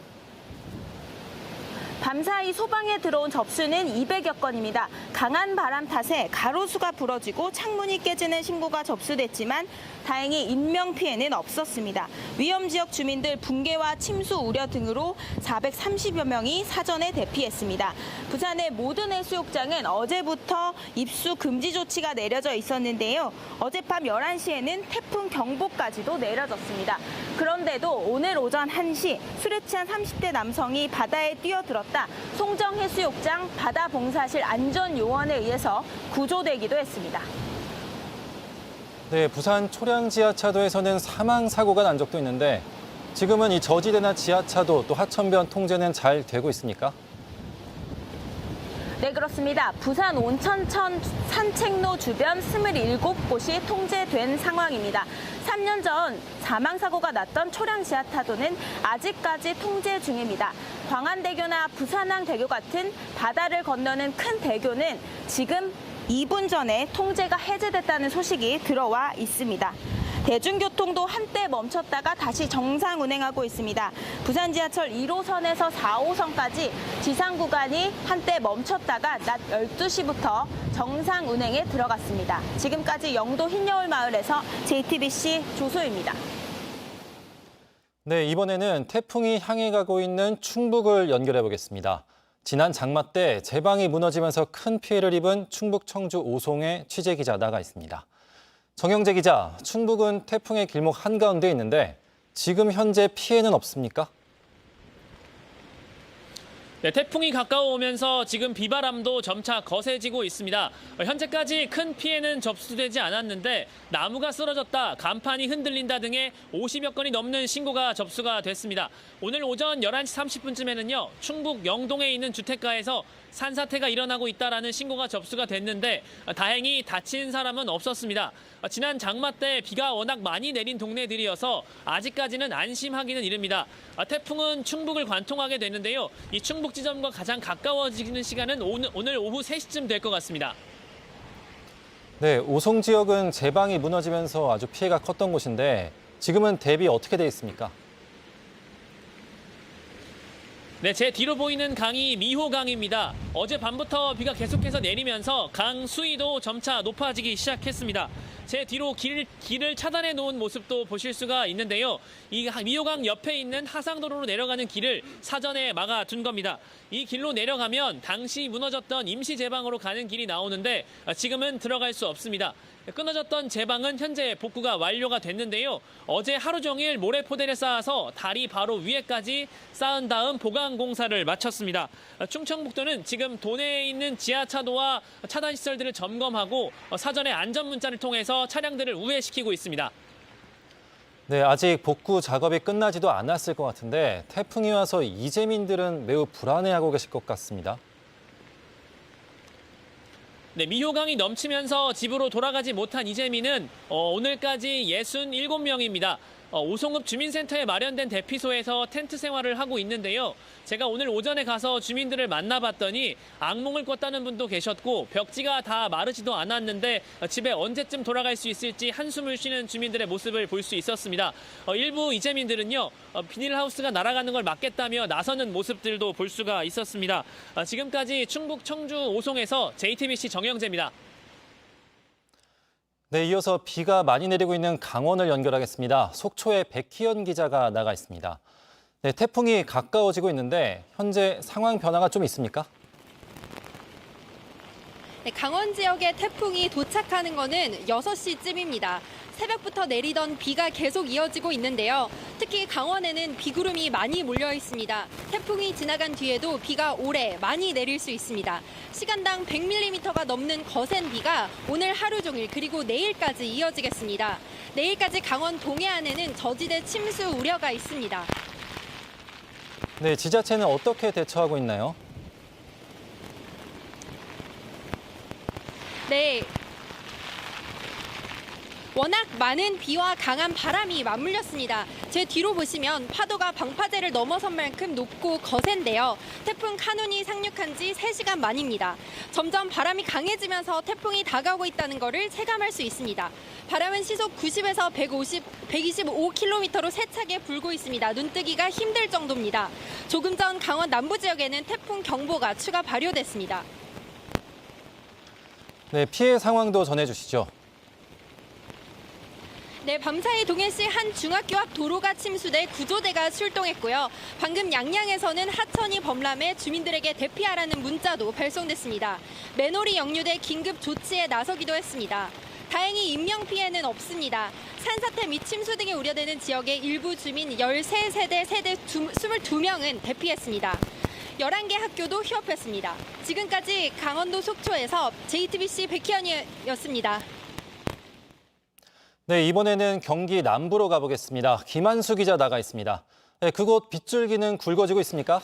밤사이 소방에 들어온 접수는 200여 건입니다. 강한 바람 탓에 가로수가 부러지고 창문이 깨지는 신고가 접수됐지만 다행히 인명피해는 없었습니다. 위험지역 주민들 붕괴와 침수 우려 등으로 430여 명이 사전에 대피했습니다. 부산의 모든 해수욕장은 어제부터 입수 금지 조치가 내려져 있었는데요. 어젯밤 11시에는 태풍 경보까지도 내려졌습니다. 그런데도 오늘 오전 1시 술에 취한 30대 남성이 바다에 뛰어들었다 송정해수욕장 바다봉사실 안전요원에 의해서 구조되기도 했습니다.
네, 부산 초량 지하차도에서는 사망 사고가 난 적도 있는데 지금은 이 저지대나 지하차도 또 하천변 통제는 잘 되고 있습니까?
네, 그렇습니다. 부산 온천천 산책로 주변 27곳이 통제된 상황입니다. 3년 전 사망사고가 났던 초량 지하차도는 아직까지 통제 중입니다. 광안대교나 부산항대교 같은 바다를 건너는 큰 대교는 지금 2분 전에 통제가 해제됐다는 소식이 들어와 있습니다. 대중교통도 한때 멈췄다가 다시 정상 운행하고 있습니다. 부산 지하철 1호선에서 4호선까지 지상 구간이 한때 멈췄다가 낮 12시부터 정상 운행에 들어갔습니다. 지금까지 영도 흰여울 마을에서 JTBC 조소입니다.
네, 이번에는 태풍이 향해 가고 있는 충북을 연결해 보겠습니다. 지난 장마 때 제방이 무너지면서 큰 피해를 입은 충북 청주 오송의 취재 기자 나가 있습니다. 정영재 기자, 충북은 태풍의 길목 한가운데 있는데 지금 현재 피해는 없습니까?
네, 태풍이 가까워오면서 지금 비바람도 점차 거세지고 있습니다. 현재까지 큰 피해는 접수되지 않았는데 나무가 쓰러졌다, 간판이 흔들린다 등의 50여 건이 넘는 신고가 접수가 됐습니다. 오늘 오전 11시 30분쯤에는요. 충북 영동에 있는 주택가에서 산사태가 일어나고 있다라는 신고가 접수가 됐는데 다행히 다친 사람은 없었습니다. 지난 장마 때 비가 워낙 많이 내린 동네들이어서 아직까지는 안심하기는 이릅니다. 태풍은 충북을 관통하게 되는데요. 이 충북 지점과 가장 가까워지는 시간은 오늘 오후 3시쯤 될 것 같습니다.
네, 오송 지역은 제방이 무너지면서 아주 피해가 컸던 곳인데 지금은 대비 어떻게 돼 있습니까?
네, 제 뒤로 보이는 강이 미호강입니다. 어젯밤부터 비가 계속해서 내리면서 강 수위도 점차 높아지기 시작했습니다. 제 뒤로 길을 차단해 놓은 모습도 보실 수가 있는데요. 이 미호강 옆에 있는 하상도로로 내려가는 길을 사전에 막아둔 겁니다. 이 길로 내려가면 당시 무너졌던 임시 제방으로 가는 길이 나오는데 지금은 들어갈 수 없습니다. 끊어졌던 제방은 현재 복구가 완료가 됐는데요. 어제 하루 종일 모래포대를 쌓아서 다리 바로 위에까지 쌓은 다음 보강 공사를 마쳤습니다. 충청북도는 지금 도내에 있는 지하차도와 차단시설들을 점검하고 사전에 안전문자를 통해서 차량들을 우회시키고 있습니다.
네, 아직 복구 작업이 끝나지도 않았을 것 같은데 태풍이 와서 이재민들은 매우 불안해하고 계실 것 같습니다.
네, 미호강이 넘치면서 집으로 돌아가지 못한 이재민은 오늘까지 67명입니다. 오송읍 주민센터에 마련된 대피소에서 텐트 생활을 하고 있는데요. 제가 오늘 오전에 가서 주민들을 만나봤더니 악몽을 꿨다는 분도 계셨고 벽지가 다 마르지도 않았는데 집에 언제쯤 돌아갈 수 있을지 한숨을 쉬는 주민들의 모습을 볼 수 있었습니다. 일부 이재민들은요. 비닐하우스가 날아가는 걸 막겠다며 나서는 모습들도 볼 수가 있었습니다. 지금까지 충북 청주 오송에서 JTBC 정영재입니다.
네, 이어서 비가 많이 내리고 있는 강원을 연결하겠습니다. 속초에 백희연 기자가 나가 있습니다. 네, 태풍이 가까워지고 있는데 현재 상황 변화가 좀 있습니까?
네, 강원 지역에 태풍이 도착하는 거는 6시쯤입니다. 새벽부터 내리던 비가 계속 이어지고 있는데요. 특히 강원에는 비구름이 많이 몰려 있습니다. 태풍이 지나간 뒤에도 비가 오래 많이 내릴 수 있습니다. 시간당 100mm가 넘는 거센 비가 오늘 하루 종일 그리고 내일까지 이어지겠습니다. 내일까지 강원 동해안에는 저지대 침수 우려가 있습니다.
네, 지자체는 어떻게 대처하고 있나요?
네. 워낙 많은 비와 강한 바람이 맞물렸습니다. 제 뒤로 보시면 파도가 방파제를 넘어선 만큼 높고 거센데요. 태풍 카눈이 상륙한 지 3시간 만입니다. 점점 바람이 강해지면서 태풍이 다가오고 있다는 것을 체감할 수 있습니다. 바람은 시속 90에서 125km로 세차게 불고 있습니다. 눈뜨기가 힘들 정도입니다. 조금 전 강원 남부 지역에는 태풍 경보가 추가 발효됐습니다.
네, 피해 상황도 전해주시죠.
네, 밤사이 동해시 한 중학교 앞 도로가 침수돼 구조대가 출동했고요. 방금 양양에서는 하천이 범람해 주민들에게 대피하라는 문자도 발송됐습니다. 맨홀이 역류돼 긴급 조치에 나서기도 했습니다. 다행히 인명피해는 없습니다. 산사태 및 침수 등이 우려되는 지역의 일부 주민 13세대 22명은 대피했습니다. 11개 학교도 휴업했습니다. 지금까지 강원도 속초에서 JTBC 백희연이었습니다.
네, 이번에는 경기 남부로 가보겠습니다. 김한수 기자 나가 있습니다. 네, 그곳 빗줄기는 굵어지고 있습니까?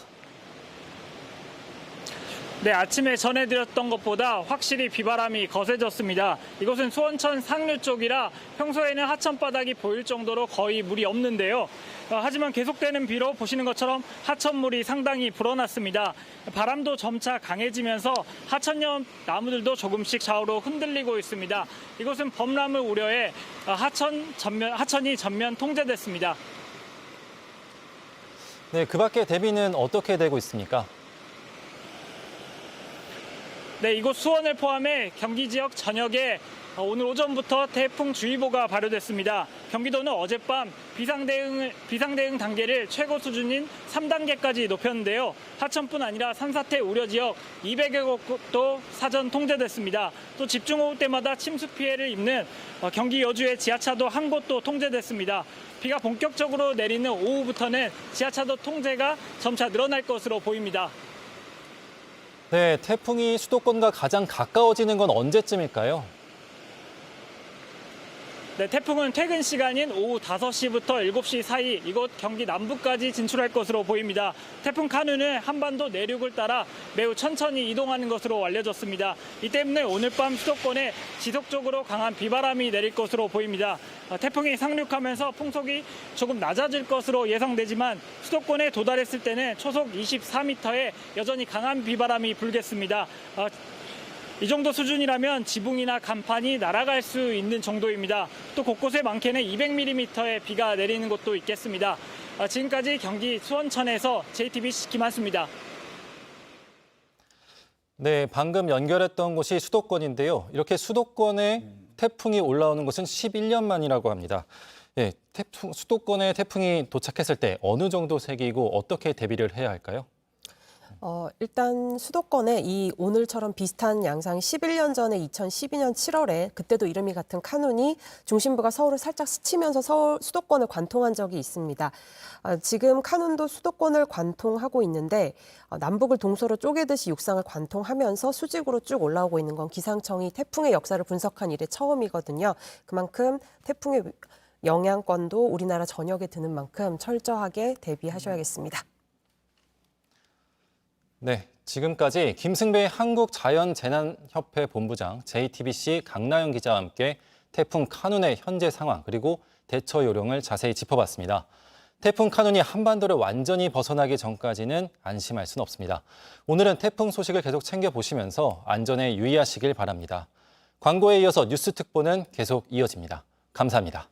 네, 아침에 전해드렸던 것보다 확실히 비바람이 거세졌습니다. 이곳은 수원천 상류 쪽이라 평소에는 하천 바닥이 보일 정도로 거의 물이 없는데요. 하지만 계속되는 비로 보시는 것처럼 하천물이 상당히 불어났습니다. 바람도 점차 강해지면서 하천 옆 나무들도 조금씩 좌우로 흔들리고 있습니다. 이곳은 범람을 우려해 하천이 전면 통제됐습니다.
네, 그 밖에 대비는 어떻게 되고 있습니까?
네, 이곳 수원을 포함해 경기 지역 전역에 오늘 오전부터 태풍주의보가 발효됐습니다. 경기도는 어젯밤 비상대응 단계를 최고 수준인 3단계까지 높였는데요. 하천뿐 아니라 산사태 우려 지역 200여 곳도 사전 통제됐습니다. 또 집중호우 때마다 침수 피해를 입는 경기 여주의 지하차도 한 곳도 통제됐습니다. 비가 본격적으로 내리는 오후부터는 지하차도 통제가 점차 늘어날 것으로 보입니다.
네, 태풍이 수도권과 가장 가까워지는 건 언제쯤일까요?
네, 태풍은 퇴근 시간인 오후 5시부터 7시 사이 이곳 경기 남부까지 진출할 것으로 보입니다. 태풍 카눈은 한반도 내륙을 따라 매우 천천히 이동하는 것으로 알려졌습니다. 이 때문에 오늘 밤 수도권에 지속적으로 강한 비바람이 내릴 것으로 보입니다. 태풍이 상륙하면서 풍속이 조금 낮아질 것으로 예상되지만 수도권에 도달했을 때는 초속 24m의 여전히 강한 비바람이 불겠습니다. 이 정도 수준이라면 지붕이나 간판이 날아갈 수 있는 정도입니다. 또 곳곳에 많게는 200mm의 비가 내리는 곳도 있겠습니다. 지금까지 경기 수원천에서 JTBC 김한수입니다.
네, 방금 연결했던 곳이 수도권인데요. 이렇게 수도권에 태풍이 올라오는 것은 11년 만이라고 합니다. 예, 수도권에 태풍이 도착했을 때 어느 정도 세기이고 어떻게 대비를 해야 할까요?
일단 수도권에 이 오늘처럼 비슷한 양상이 11년 전에 2012년 7월에 그때도 이름이 같은 카눈이 중심부가 서울을 살짝 스치면서 수도권을 관통한 적이 있습니다. 지금 카눈도 수도권을 관통하고 있는데 남북을 동서로 쪼개듯이 육상을 관통하면서 수직으로 쭉 올라오고 있는 건 기상청이 태풍의 역사를 분석한 이래 처음이거든요. 그만큼 태풍의 영향권도 우리나라 전역에 드는 만큼 철저하게 대비하셔야겠습니다.
네, 지금까지 김승배 한국자연재난협회 본부장, JTBC 강나영 기자와 함께 태풍 카눈의 현재 상황 그리고 대처 요령을 자세히 짚어봤습니다. 태풍 카눈이 한반도를 완전히 벗어나기 전까지는 안심할 수는 없습니다. 오늘은 태풍 소식을 계속 챙겨보시면서 안전에 유의하시길 바랍니다. 광고에 이어서 뉴스 특보는 계속 이어집니다. 감사합니다.